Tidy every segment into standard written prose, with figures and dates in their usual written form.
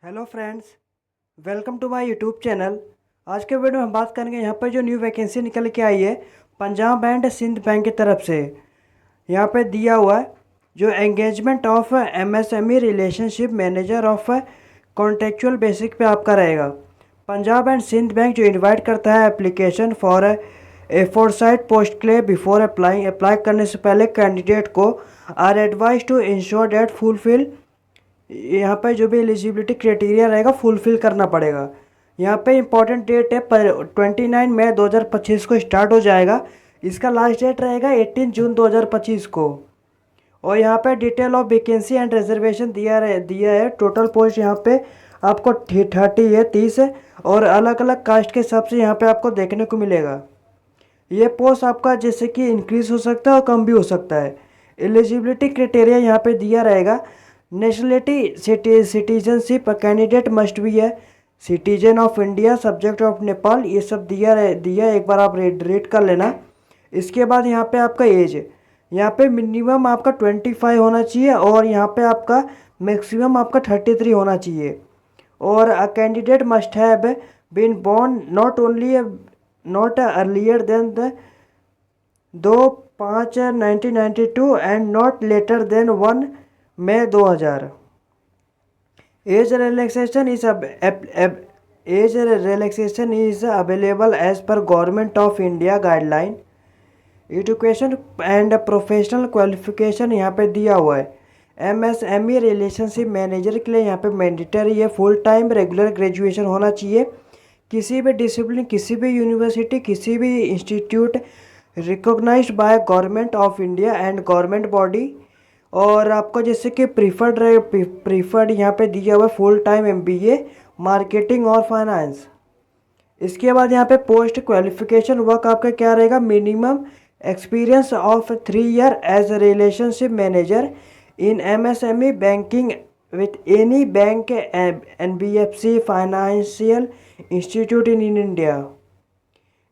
Hello friends, welcome to my YouTube channel. आज के video में हम बात करेंगे यहाँ पर जो न्यू वैकेंसी निकल के आई है पंजाब एंड सिंध बैंक की तरफ से। यहाँ पे दिया हुआ है जो engagement of MSME relationship manager of contractual basic पे आपका रहेगा। पंजाब एंड सिंध बैंक जो इनवाइट करता है application for a foresight post के लिए बिफोर अप्लाई करने से पहले कैंडिडेट को are advised to ensure that fulfil. यहाँ पे जो भी एलिजिबिलिटी क्राइटेरिया रहेगा फुलफिल करना पड़ेगा। यहाँ पे इम्पोर्टेंट डेट है पर 29 मई 2025 को स्टार्ट हो जाएगा। इसका लास्ट डेट रहेगा 18 जून 2025 को। और यहाँ पे detail of vacancy and reservation दिया है। टोटल पोस्ट यहाँ पे आपको 30 है, 30 है और अलग अलग कास्ट के हिसाब से यहाँ पे आपको देखने को मिलेगा। ये पोस्ट आपका जैसे कि इंक्रीज हो सकता है और कम भी हो सकता है। एलिजिबिलिटी क्राइटेरिया यहाँ पे दिया रहेगा। Nationality citizenship candidate must be है citizen of India subject of Nepal. ये सब दिया एक बार आप रीड कर लेना। इसके बाद यहाँ पे आपका एज, यहाँ पे मिनिमम आपका 25 होना चाहिए और यहाँ पे आपका मैक्सिमम आपका 33 होना चाहिए। और a candidate must have been born not earlier than the 2/5/1992 and not later than 1 May 2000। Age relaxation is available as per government of India guideline. Education and professional qualification यहाँ पे दिया हुआ है। एमएसएमई रिलेशनशिप मैनेजर के लिए यहाँ पे mandatory है फुल टाइम रेगुलर ग्रेजुएशन होना चाहिए। किसी भी डिसिप्लिन, किसी भी यूनिवर्सिटी, किसी भी institute recognised by government of India and government body. और आपको जैसे कि प्रीफर्ड यहाँ पे दिया हुआ है फुल टाइम एमबीए मार्केटिंग और फाइनेंस। इसके बाद यहाँ पे पोस्ट क्वालिफिकेशन वर्क आपका क्या रहेगा, minimum experience of 3 year as relationship manager in MSME banking with any bank NBFC financial institute in India.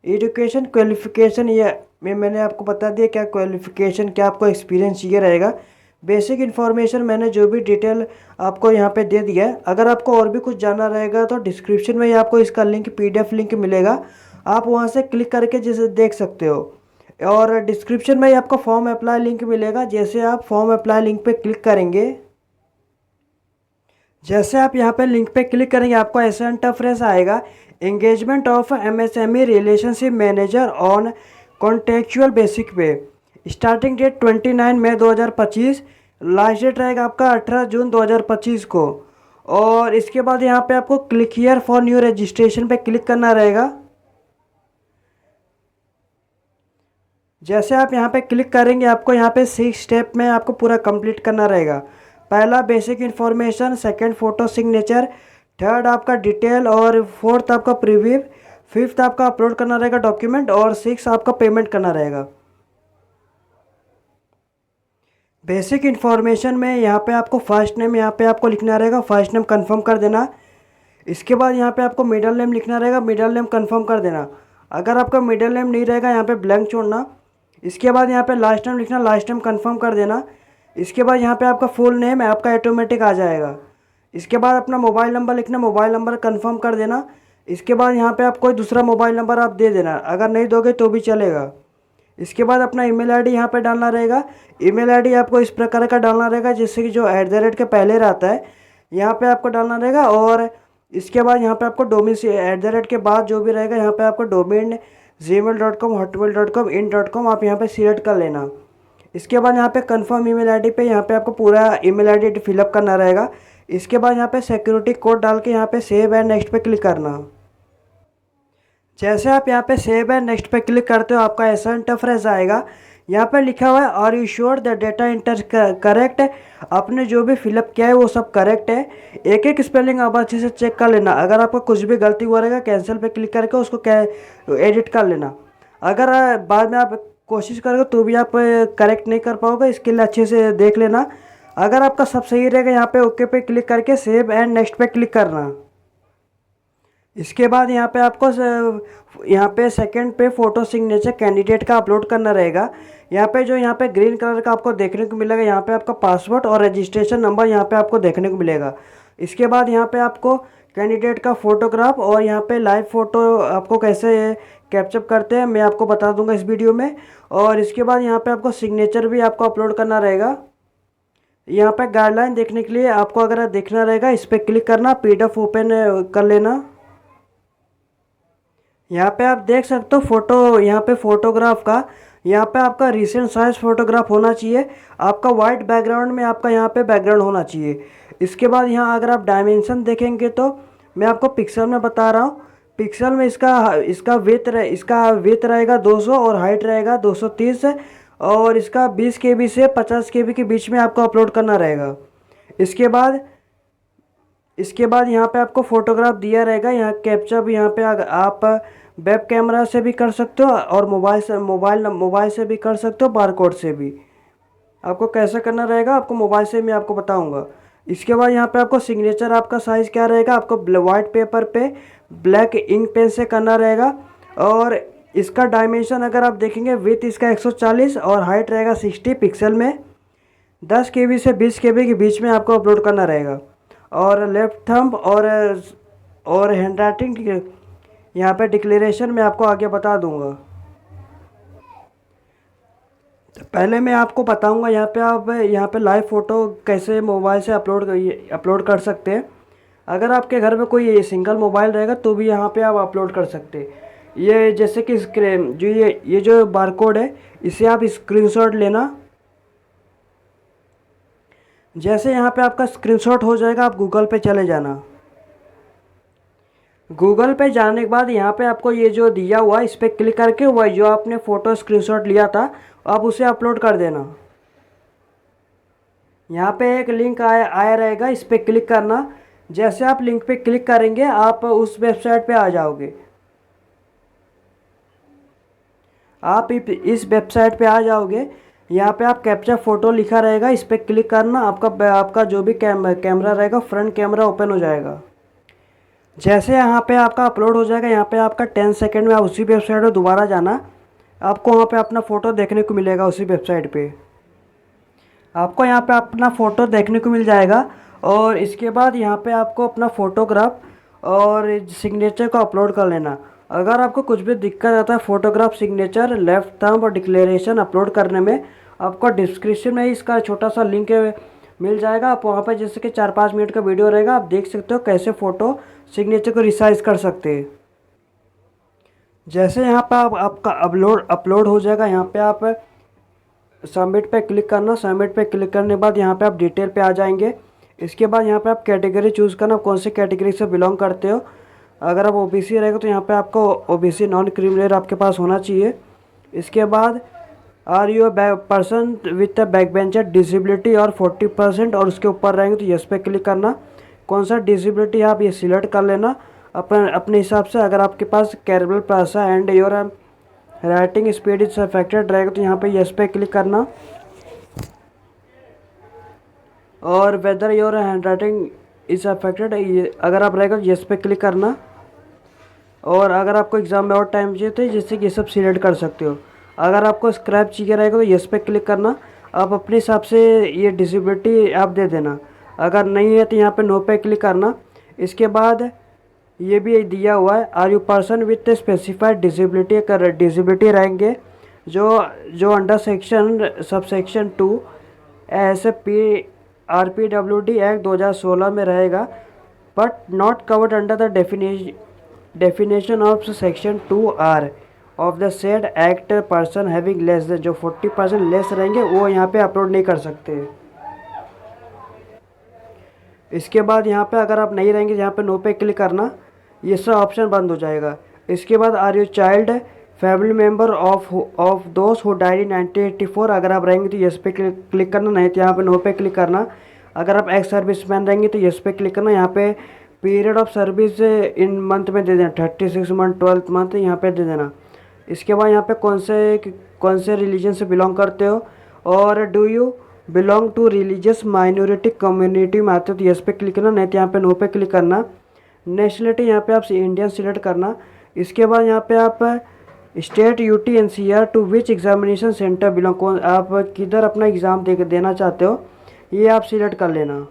Education qualification ये मैंने आपको बता दिया क्या क्वालिफिकेशन, क्या आपको एक्सपीरियंस चाहिए रहेगा। बेसिक इन्फॉर्मेशन मैंने जो भी डिटेल आपको यहाँ पे दे दिया है। अगर आपको और भी कुछ जानना रहेगा तो डिस्क्रिप्शन में ही आपको इसका लिंक पीडीएफ लिंक मिलेगा, आप वहाँ से क्लिक करके जैसे देख सकते हो। और डिस्क्रिप्शन में ही आपको फॉर्म अप्लाई लिंक मिलेगा। जैसे आप फॉर्म अप्लाई लिंक पे क्लिक करेंगे, जैसे आप यहाँ पे लिंक पे क्लिक करेंगे आपको ऐसा इंटरफेस आएगा। Engagement of MSME relationship manager on contractual basic पे। स्टार्टिंग डेट 29 मई 2025, लास्ट डेट रहेगा आपका 18 जून 2025 को। और इसके बाद यहाँ पे आपको click here for new registration पे क्लिक करना रहेगा। जैसे आप यहाँ पे क्लिक करेंगे आपको यहाँ पे 6 स्टेप में आपको पूरा कंप्लीट करना रहेगा। पहला basic information, second photo signature, third आपका डिटेल और फोर्थ आपका प्रीव्यू, फिफ्थ आपका अपलोड करना रहेगा डॉक्यूमेंट और सिक्स आपका पेमेंट करना रहेगा। बेसिक इन्फॉर्मेशन में यहाँ पे आपको फर्स्ट नेम यहाँ पे आपको लिखना रहेगा, फर्स्ट नेम कंफर्म कर देना। इसके बाद यहाँ पे आपको मिडिल नेम लिखना रहेगा, मिडिल नेम कंफर्म कर देना। अगर आपका मिडिल नेम नहीं रहेगा यहाँ पे ब्लैंक छोड़ना। इसके बाद यहाँ पे लास्ट नेम लिखना, लास्ट नेम कंफर्म कर देना। इसके बाद यहाँ पे आपका फुल नेम है आपका ऑटोमेटिक आ जाएगा। इसके बाद अपना मोबाइल नंबर लिखना, मोबाइल नंबर कंफर्म कर देना। इसके बाद यहाँ पे आप कोई दूसरा मोबाइल नंबर आप दे देना, अगर नहीं दोगे तो भी चलेगा। इसके बाद अपना ईमेल आईडी यहाँ पे डालना रहेगा। ईमेल आईडी आपको इस प्रकार का डालना रहेगा जैसे कि जो @ के पहले रहता है यहाँ पे आपको डालना रहेगा। और इसके बाद यहाँ पे आपको डोमेन से @ के बाद जो भी रहेगा यहाँ पे आपको डोमेन gmail.com hotmail.com in.com आप यहाँ पे सिलेक्ट कर लेना। इसके बाद यहाँ पे कंफर्म ईमेल आईडी पे यहाँ पे आपको पूरा ईमेल आईडी फिलअप करना रहेगा। इसके बाद यहाँ पे सिक्योरिटी कोड डाल के यहाँ पे सेव एंड नेक्स्ट पे क्लिक करना। जैसे आप यहाँ पे सेव एंड नेक्स्ट पे क्लिक करते हो आपका ऐसा इंटरफेस आएगा। यहाँ पे लिखा हुआ है are you sure the data enter correct है। आपने जो भी फिलअप किया है वो सब करेक्ट है। एक एक स्पेलिंग आप अच्छे से चेक कर लेना। अगर आपका कुछ भी गलती हुआ रहेगा कैंसिल पे क्लिक करके उसको एडिट कर लेना। अगर बाद में आप कोशिश करोगे तो भी आप करेक्ट नहीं कर पाओगे, इसके लिए अच्छे से देख लेना। अगर आपका सब सही रहेगा यहाँ पे ओके पे क्लिक करके सेव एंड नेक्स्ट पे क्लिक करना। इसके बाद यहाँ पे आपको यहाँ पे सेकंड पे फ़ोटो सिग्नेचर कैंडिडेट का अपलोड करना रहेगा। यहाँ पे जो यहाँ पे ग्रीन कलर का आपको देखने को मिलेगा, यहाँ पे आपका पासवर्ड और रजिस्ट्रेशन नंबर यहाँ पे आपको देखने को मिलेगा। इसके बाद यहाँ पे आपको कैंडिडेट का फ़ोटोग्राफ और यहाँ पे लाइव फ़ोटो आपको कैसे कैप्चर करते हैं मैं आपको बता दूंगा इस वीडियो में। और इसके बाद यहाँ पे आपको सिग्नेचर भी आपको अपलोड करना रहेगा। यहाँ पे गाइडलाइन देखने के लिए आपको अगर देखना रहेगा इस पर क्लिक करना, PDF ओपन कर लेना। यहाँ पे आप देख सकते हो फ़ोटो, यहाँ पे फ़ोटोग्राफ का यहाँ पे आपका रिसेंट साइज फ़ोटोग्राफ होना चाहिए। आपका वाइट बैकग्राउंड में आपका यहाँ पे बैकग्राउंड होना चाहिए। इसके बाद यहाँ अगर आप डायमेंशन देखेंगे तो मैं आपको पिक्सल में बता रहा हूँ। पिक्सल में इसका विड्थ रहेगा 200 और हाइट रहेगा 230 और इसका 20 KB से 50 KB के बीच में आपको अपलोड करना रहेगा। इसके बाद यहाँ पे आपको फ़ोटोग्राफ दिया रहेगा। यहाँ कैप्चर भी यहाँ पे आप वेब कैमरा से भी कर सकते हो और मोबाइल से भी कर सकते हो, बारकोड से भी। आपको कैसे करना रहेगा आपको मोबाइल से मैं आपको बताऊंगा। इसके बाद यहाँ पे आपको सिग्नेचर आपका साइज़ क्या रहेगा, आपको वाइट पेपर पे ब्लैक इंक पेन से करना रहेगा। और इसका डायमेंशन अगर आप देखेंगे, विड्थ इसका 140 और हाइट रहेगा 60 पिक्सल में। 10 KB से 20 KB के बीच में आपको अपलोड करना रहेगा। और लेफ्ट थंब और हैंड राइटिंग यहाँ पे डिक्लेरेशन मैं आपको आगे बता दूंगा। पहले मैं आपको बताऊंगा यहाँ पे आप यहाँ पे लाइव फ़ोटो कैसे मोबाइल से अपलोड कर सकते हैं। अगर आपके घर में कोई सिंगल मोबाइल रहेगा तो भी यहाँ पे आप अपलोड कर सकते हैं। ये जैसे कि ये जो बारकोड है इसे आप स्क्रीनशॉट लेना। जैसे यहाँ पे आपका स्क्रीनशॉट हो जाएगा आप गूगल पे चले जाना। गूगल पे जाने के बाद यहाँ पे आपको ये जो दिया हुआ है इस पर क्लिक करके वह जो आपने फ़ोटो स्क्रीनशॉट लिया था आप उसे अपलोड कर देना। यहाँ पे एक लिंक आया रहेगा, इस पर क्लिक करना। जैसे आप लिंक पे क्लिक करेंगे आप उस वेबसाइट पे आ जाओगे। आप इस वेबसाइट पे आ जाओगे। यहाँ पे आप कैप्चर फ़ोटो लिखा रहेगा, इस पर क्लिक करना। आपका जो भी कैमरा रहेगा फ्रंट कैमरा ओपन हो जाएगा। जैसे यहाँ पे आपका अपलोड हो जाएगा, यहाँ पे आपका 10 सेकंड में आप उसी वेबसाइट पर दोबारा जाना। आपको वहाँ पे अपना फ़ोटो देखने को मिलेगा। उसी वेबसाइट पे आपको यहाँ पे अपना फ़ोटो देखने को मिल जाएगा। और इसके बाद यहाँ पे आपको अपना फ़ोटोग्राफ और सिग्नेचर को अपलोड कर लेना। अगर आपको कुछ भी दिक्कत आता है फ़ोटोग्राफ, सिग्नेचर, लेफ्ट थंब और डिक्लेरेशन अपलोड करने में, आपको डिस्क्रिप्शन में इसका छोटा सा लिंक मिल जाएगा। आप वहाँ पर जैसे कि 4-5 मिनट का वीडियो रहेगा, आप देख सकते हो कैसे फ़ोटो सिग्नेचर को रिसाइज कर सकते हैं। जैसे यहाँ पे आपका अपलोड हो जाएगा, यहाँ पे आप सबमिट पे क्लिक करना। सबमिट पे क्लिक करने के बाद यहाँ पे आप डिटेल पे आ जाएंगे। इसके बाद यहाँ पे आप कैटेगरी चूज़ करना, कौन सी कैटेगरी से बिलोंग करते हो। अगर आप OBC रहेगा तो यहाँ पे आपको OBC नॉन क्रिमिनल आपके पास होना चाहिए। इसके बाद are you person with back bencher disability और 40% और उसके ऊपर रहेंगे तो यस पे क्लिक करना। कौन सा डिसेबिलिटी आप ये सिलेक्ट कर लेना अपने हिसाब से। अगर आपके पास cerebral palsy and your writing speed is affected रहेगा तो यहाँ पे यस पे क्लिक करना। और whether your hand writing is affected अगर आप रहेगा तो यस पे क्लिक करना। और अगर आपको एग्ज़ाम में और टाइम चाहिए तो जैसे कि ये सब सिलेक्ट कर सकते हो। अगर आपको स्क्रैप चाहिए रहेगा तो यस पे क्लिक करना। आप अपने हिसाब से ये डिसेबिलिटी आप दे देना। अगर नहीं है तो यहाँ पे नो पे क्लिक करना। इसके बाद ये भी दिया हुआ है, are you person with specified disability. अगर डिसेबिलिटी रहेंगे जो अंडर सबसेक्शन 2 RPWD एक्ट 2016 में रहेगा but not covered under the definition of section 2R of the said act, person having less than, जो 40% लेस रहेंगे वो यहाँ पे अपलोड नहीं कर सकते। इसके बाद यहाँ पे अगर आप नहीं रहेंगे यहाँ पे नो पे क्लिक करना, ये सब ऑप्शन बंद हो जाएगा। इसके बाद are you child family member of दोस्त हु डाइड इन 1984, अगर आप रहेंगे तो यस पे क्लिक करना, नहीं तो यहाँ पे नो पे क्लिक करना। अगर आप एक्स सर्विस मैन रहेंगे तो यस पे क्लिक करना। यहाँ पे period of service in month में दे देना, 36 मंथ 12 मंथ यहाँ पे दे देना। इसके बाद यहाँ पे कौन से रिलीजन से बिलोंग करते हो और do you belong to religious minority community में आते हो तो यस पे क्लिक करना, नहीं तो यहाँ पे नो पे क्लिक करना। नेशनलिटी यहाँ पे आप इंडियन सिलेक्ट करना। इसके बाद यहाँ पे आप state, UT, NCR to which examination centre belong, कौन आप किधर अपना एग्ज़ाम देना चाहते हो ये आप सिलेक्ट कर लेना।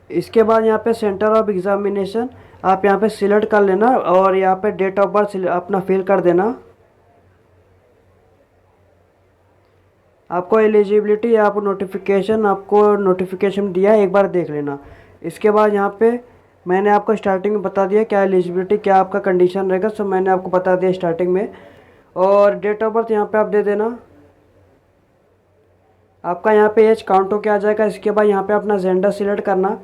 इसके बाद यहाँ पे सेंटर ऑफ एग्जामिनेशन आप यहाँ पे सिलेक्ट कर लेना और यहाँ पे डेट ऑफ बर्थ अपना फिल कर देना। आपको एलिजिबिलिटी आपको नोटिफिकेशन दिया है, एक बार देख लेना। इसके बाद यहाँ पे मैंने आपको स्टार्टिंग में बता दिया क्या एलिजिबिलिटी, क्या आपका कंडीशन रहेगा, सब मैंने आपको बता दिया स्टार्टिंग में। और डेट ऑफ बर्थ यहाँ पे आप दे देना। आपका यहाँ पे एज काउंट होके आ जाएगा। इसके बाद यहाँ पे अपना जेंडर सिलेक्ट करना,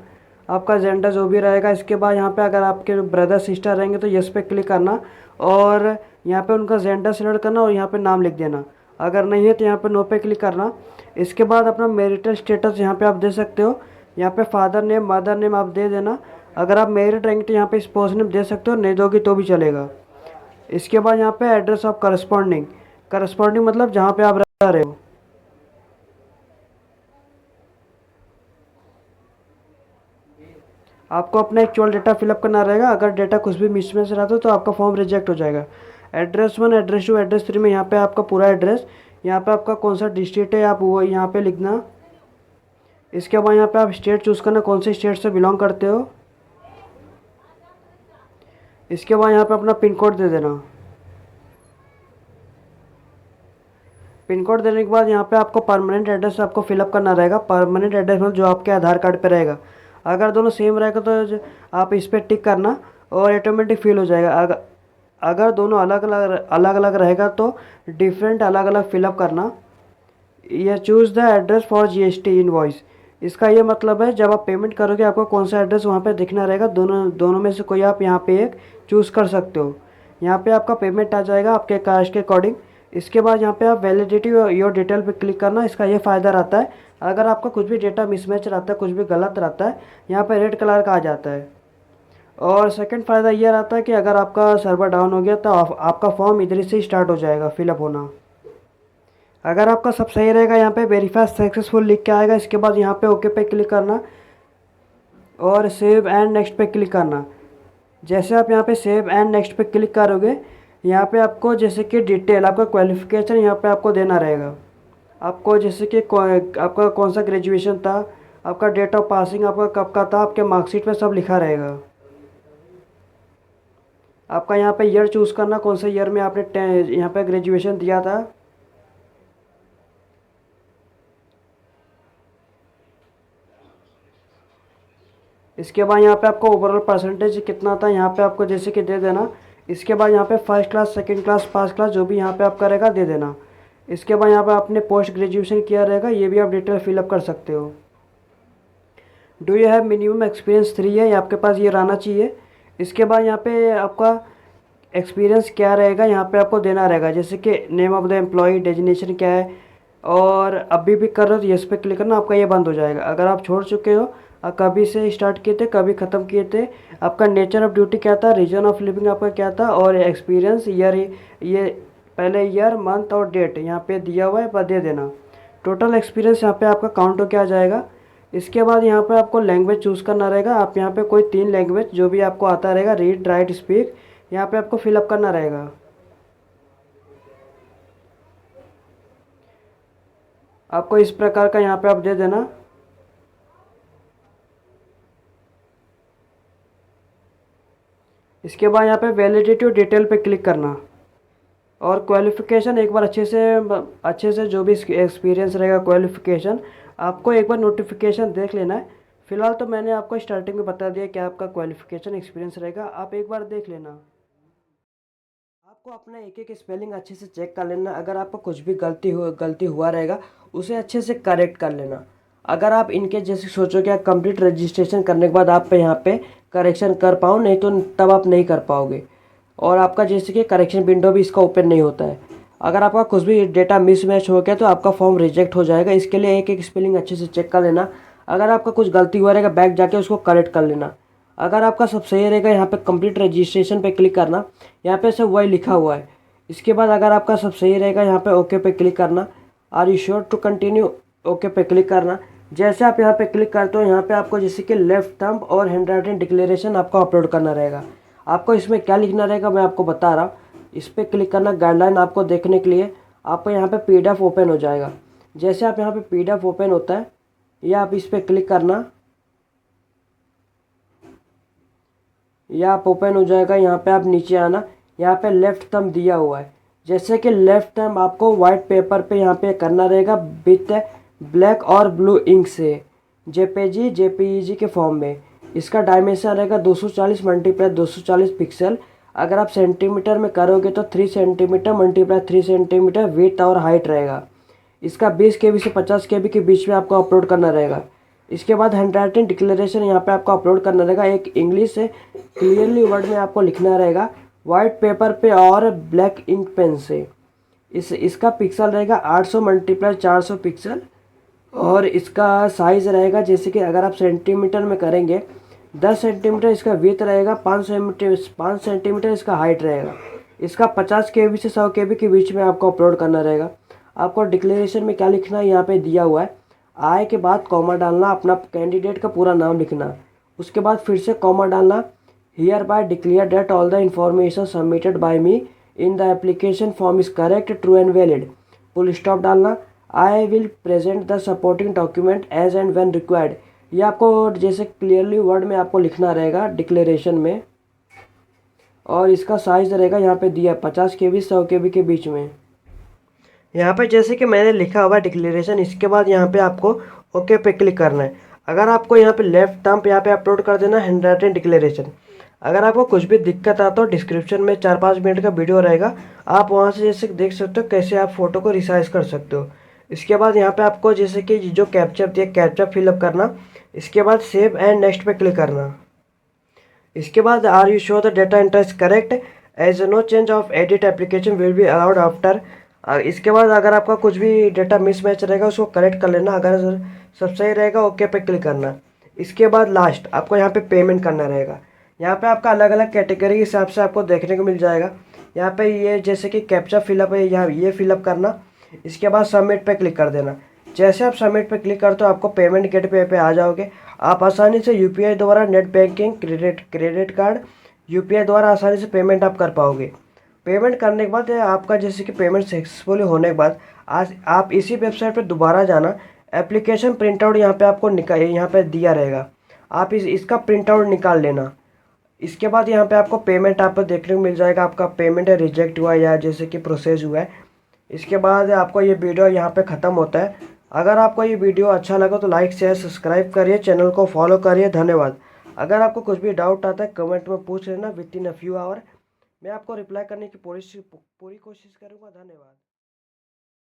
आपका जेंडर जो भी रहेगा। इसके बाद यहाँ पे अगर आपके ब्रदर सिस्टर रहेंगे तो यस पे क्लिक करना और यहाँ पे उनका जेंडर सिलेक्ट करना और यहाँ पे नाम लिख देना। अगर नहीं है तो यहाँ पे नो पे क्लिक करना। इसके बाद अपना मैरिटल स्टेटस यहाँ पे आप दे सकते हो। यहाँ पे फादर नेम, मदर नेम आप दे देना। अगर आप मैरिड रहेंगे तो यहाँ पे स्पाउस नेम दे सकते हो, नहीं दोगे तो भी चलेगा। इसके बाद यहाँ पे एड्रेस ऑफ करस्पॉन्डिंग मतलब जहाँ पे आप रह रहे हो। आपको अपना एक्चुअल डेटा फिलअप करना रहेगा। अगर डेटा कुछ भी मिसमैच रहता है तो आपका फॉर्म रिजेक्ट हो जाएगा। एड्रेस 1, एड्रेस 2, एड्रेस 3 में यहाँ पे आपका पूरा एड्रेस, यहाँ पे आपका कौन सा डिस्ट्रिक्ट है आप वो यहाँ पे लिखना। इसके बाद यहाँ पे आप स्टेट चूज़ करना, कौन से स्टेट से बिलोंग करते हो। इसके बाद यहाँ पे अपना पिन कोड दे देना। पिन कोड देने के बाद यहाँ पे आपको परमानेंट एड्रेस आपको फिलअप करना रहेगा। परमानेंट एड्रेस मतलब जो आपके आधार कार्ड पे रहेगा। अगर दोनों सेम रहेगा तो आप इस पर टिक करना और ऑटोमेटिक फिल हो जाएगा। अगर दोनों अलग अलग रहेगा तो डिफरेंट अलग अलग फिलअप करना। यह choose the address for GST invoice, इसका ये मतलब है जब आप पेमेंट करोगे आपको कौन सा एड्रेस वहाँ पे दिखना रहेगा। दोनों में से कोई आप यहाँ पे एक चूज़ कर सकते हो। यहाँ पे आपका पेमेंट आ जाएगा आपके कास्ट के अकॉर्डिंग। इसके बाद यहाँ पे आप वैलिडिटी योर डिटेल पे क्लिक करना। इसका ये फ़ायदा रहता है अगर आपका कुछ भी डेटा मिसमैच रहता है, कुछ भी गलत रहता है, यहाँ पे रेड कलर का आ जाता है। और सेकंड फ़ायदा ये रहता है कि अगर आपका सर्वर डाउन हो गया तो आपका फॉर्म इधर से स्टार्ट हो जाएगा फिलअप होना। अगर आपका सब सही रहेगा यहाँ पे वेरीफाई सक्सेसफुल लिख के आएगा। इसके बाद यहाँ पे ओके पे क्लिक करना और सेव एंड नेक्स्ट पे क्लिक करना। जैसे आप यहाँ पे सेव एंड नेक्स्ट पे क्लिक करोगे यहाँ पे आपको जैसे कि डिटेल आपका क्वालिफ़िकेशन यहाँ पे आपको देना रहेगा। आपको जैसे कि आपका कौन सा ग्रेजुएशन था, आपका डेट ऑफ पासिंग आपका कब का था, आपके मार्कशीट में सब लिखा रहेगा। आपका यहाँ पे ईयर चूज़ करना, कौन से ईयर में आपने यहाँ पे ग्रेजुएशन दिया था। इसके बाद यहाँ पे आपको ओवरऑल परसेंटेज कितना था यहाँ पे आपको जैसे कि दे देना। इसके बाद यहाँ पे first class, second class, first class जो भी यहाँ पे आप करेगा दे देना। इसके बाद यहाँ पे आपने पोस्ट ग्रेजुएशन किया रहेगा, ये भी आप डिटेल फिलअप कर सकते हो। Do you have minimum experience 3 है, आपके पास ये रहना चाहिए। इसके बाद यहाँ पे आपका एक्सपीरियंस क्या रहेगा यहाँ पे आपको देना रहेगा, जैसे कि name of the employer, designation क्या है। और अभी भी कर रहे हो तो यस पे क्लिक करना, आपका ये बंद हो जाएगा। अगर आप छोड़ चुके हो, कभी से स्टार्ट किए थे, कभी ख़त्म किए थे, आपका नेचर ऑफ ड्यूटी क्या था, रीजन ऑफ लिविंग आपका क्या था, और एक्सपीरियंस ईयर, ये पहले ईयर, मंथ और डेट यहाँ पे दिया हुआ है, पर दे देना। टोटल एक्सपीरियंस यहाँ पे आपका काउंट होकर आ जाएगा। इसके बाद यहाँ पे आपको लैंग्वेज चूज़ करना रहेगा। आप यहाँ पे कोई 3 लैंग्वेज जो भी आपको आता रहेगा, रीड, राइट, स्पीक, यहाँ पे आपको फिलअप करना रहेगा। आपको इस प्रकार का यहाँ पे आप दे देना। इसके बाद यहाँ पे वैलिडिटी डिटेल पे क्लिक करना और क्वालिफ़िकेशन एक बार अच्छे से जो भी एक्सपीरियंस रहेगा, क्वालिफ़िकेशन आपको एक बार नोटिफिकेशन देख लेना है। फ़िलहाल तो मैंने आपको स्टार्टिंग में बता दिया कि आपका क्वालिफ़िकेशन एक्सपीरियंस रहेगा, आप एक बार देख लेना। आपको अपना एक एक स्पेलिंग अच्छे से चेक कर लेना। अगर आपको कुछ भी गलती हुआ रहेगा उसे अच्छे से करेक्ट कर लेना। अगर आप इनके जैसे सोचो कि कंप्लीट रजिस्ट्रेशन करने के बाद आप पे यहाँ पे करेक्शन कर पाओ, नहीं तो तब आप नहीं कर पाओगे। और आपका जैसे कि करेक्शन विंडो भी इसका ओपन नहीं होता है। अगर आपका कुछ भी डेटा मिसमैच हो गया तो आपका फॉर्म रिजेक्ट हो जाएगा। इसके लिए एक एक स्पेलिंग अच्छे से चेक कर लेना। अगर आपका कुछ गलती हुआ रहेगा बैक जाके उसको करेक्ट कर लेना। अगर आपका सब सही रहेगा यहाँ पे कंप्लीट रजिस्ट्रेशन पे क्लिक करना, यहाँ पे सब वही लिखा हुआ है। इसके बाद अगर आपका सब सही रहेगा यहाँ पे ओके पे क्लिक करना। Are you sure to continue, okay पे क्लिक करना। जैसे आप यहाँ पे क्लिक करते हो, यहाँ पे आपको जैसे कि लेफ्ट थंब और हैंड राइटिंग डिक्लेरेशन आपको अपलोड करना रहेगा। आपको इसमें क्या लिखना रहेगा मैं आपको बता रहा हूँ। इस पर क्लिक करना, गाइडलाइन आपको देखने के लिए आपको यहाँ पे PDF ओपन हो जाएगा। जैसे आप यहाँ पे PDF ओपन होता है, या आप इस पर क्लिक करना, या आप ओपन हो जाएगा। यहाँ पे आप नीचे आना, यहाँ पे लेफ्ट थंब दिया हुआ है। जैसे कि लेफ्ट थंब आपको वाइट पेपर पे यहाँ पे करना रहेगा विथ ब्लैक और ब्लू इंक से, JPG के फॉर्म में। इसका डायमेंशन रहेगा 240 × 240 पिक्सल। अगर आप सेंटीमीटर में करोगे तो 3 सेंटीमीटर × 3 सेंटीमीटर विड्थ और हाइट रहेगा। इसका 20 KB से 50 KB के बीच में आपको अपलोड करना रहेगा। इसके बाद हैंड राइटिंग डिक्लेरेशन यहाँ पे आपको अपलोड करना रहेगा। एक इंग्लिश से क्लियरली वर्ड में आपको लिखना रहेगा वाइट पेपर पे और ब्लैक इंक पेन से। इसका पिक्सल रहेगा 800 × 400 पिक्सल, और इसका साइज़ रहेगा जैसे कि अगर आप सेंटीमीटर में करेंगे 10 सेंटीमीटर इसका विड्थ रहेगा, 5 सेंटीमीटर इसका हाइट रहेगा। इसका 50 KB से 100 KB के बीच में आपको अपलोड करना रहेगा। आपको डिक्लेरेशन में क्या लिखना है यहाँ पे दिया हुआ है, आय के बाद कॉमा डालना, अपना कैंडिडेट का पूरा नाम लिखना, उसके बाद फिर से कॉमा डालना, hereby declare that all the information submitted by me in the application form is correct, true and valid, full stop डालना, I will present the supporting document as and when required. ये आपको जैसे clearly word में आपको लिखना रहेगा declaration में, और इसका साइज़ रहेगा यहाँ पे दिया 50 KB 100 KB के बीच में। यहाँ पे जैसे कि मैंने लिखा हुआ डिक्लेरेशन, इसके बाद यहाँ पे आपको ओके पे क्लिक करना है। अगर आपको यहाँ पे लेफ्ट थंब यहाँ पे अपलोड कर देना हैंड राइटिंग डिक्लेरेशन। अगर आपको कुछ भी दिक्कत आता हो, डिस्क्रिप्शन में 4-5 मिनट का वीडियो रहेगा, आप वहाँ से जैसे देख सकते हो कैसे आप फ़ोटो को रिसाइज कर सकते हो। इसके बाद यहाँ पे आपको जैसे कि जो कैप्चा दिया कैप्चा फिलअप करना, इसके बाद सेव एंड नेक्स्ट पे क्लिक करना। इसके बाद are you sure the data enter is correct, as no change of edit application will be allowed after. इसके बाद अगर आपका कुछ भी डेटा मिसमैच रहेगा उसको करेक्ट कर लेना, अगर सब सही रहेगा ओके पे क्लिक करना। इसके बाद लास्ट आपको यहाँ पे पेमेंट करना रहेगा। यहाँ पे आपका अलग अलग कैटेगरी के हिसाब से आपको देखने को मिल जाएगा। यहाँ पे ये जैसे कि कैप्चा फिलअप है, यहाँ ये फिलअप करना, इसके बाद सबमिट पे क्लिक कर देना। जैसे आप सबमिट पे क्लिक करते हो आपको पेमेंट गेटवे पे आ जाओगे। आप आसानी से UPI द्वारा, net banking, credit card, UPI द्वारा आसानी से पेमेंट आप कर पाओगे। पेमेंट करने के बाद आपका जैसे कि पेमेंट सक्सेसफुली होने के बाद आज आप इसी वेबसाइट पर दोबारा जाना, एप्लीकेशन प्रिंट आउट यहाँ पे आपको यहाँ पे दिया रहेगा, आप इसका प्रिंट आउट निकाल लेना। इसके बाद यहाँ पे आपको पेमेंट आपको देखने को मिल जाएगा, आपका पेमेंट है रिजेक्ट हुआ या जैसे कि प्रोसेस हुआ है। इसके बाद आपको ये वीडियो यहाँ पे ख़त्म होता है। अगर आपको ये वीडियो अच्छा लगा तो लाइक शेयर सब्सक्राइब करिए, चैनल को फॉलो करिए। धन्यवाद। अगर आपको कुछ भी डाउट आता है कमेंट में पूछ लेना, within a few hour मैं आपको रिप्लाई करने की पूरी कोशिश करूँगा। धन्यवाद।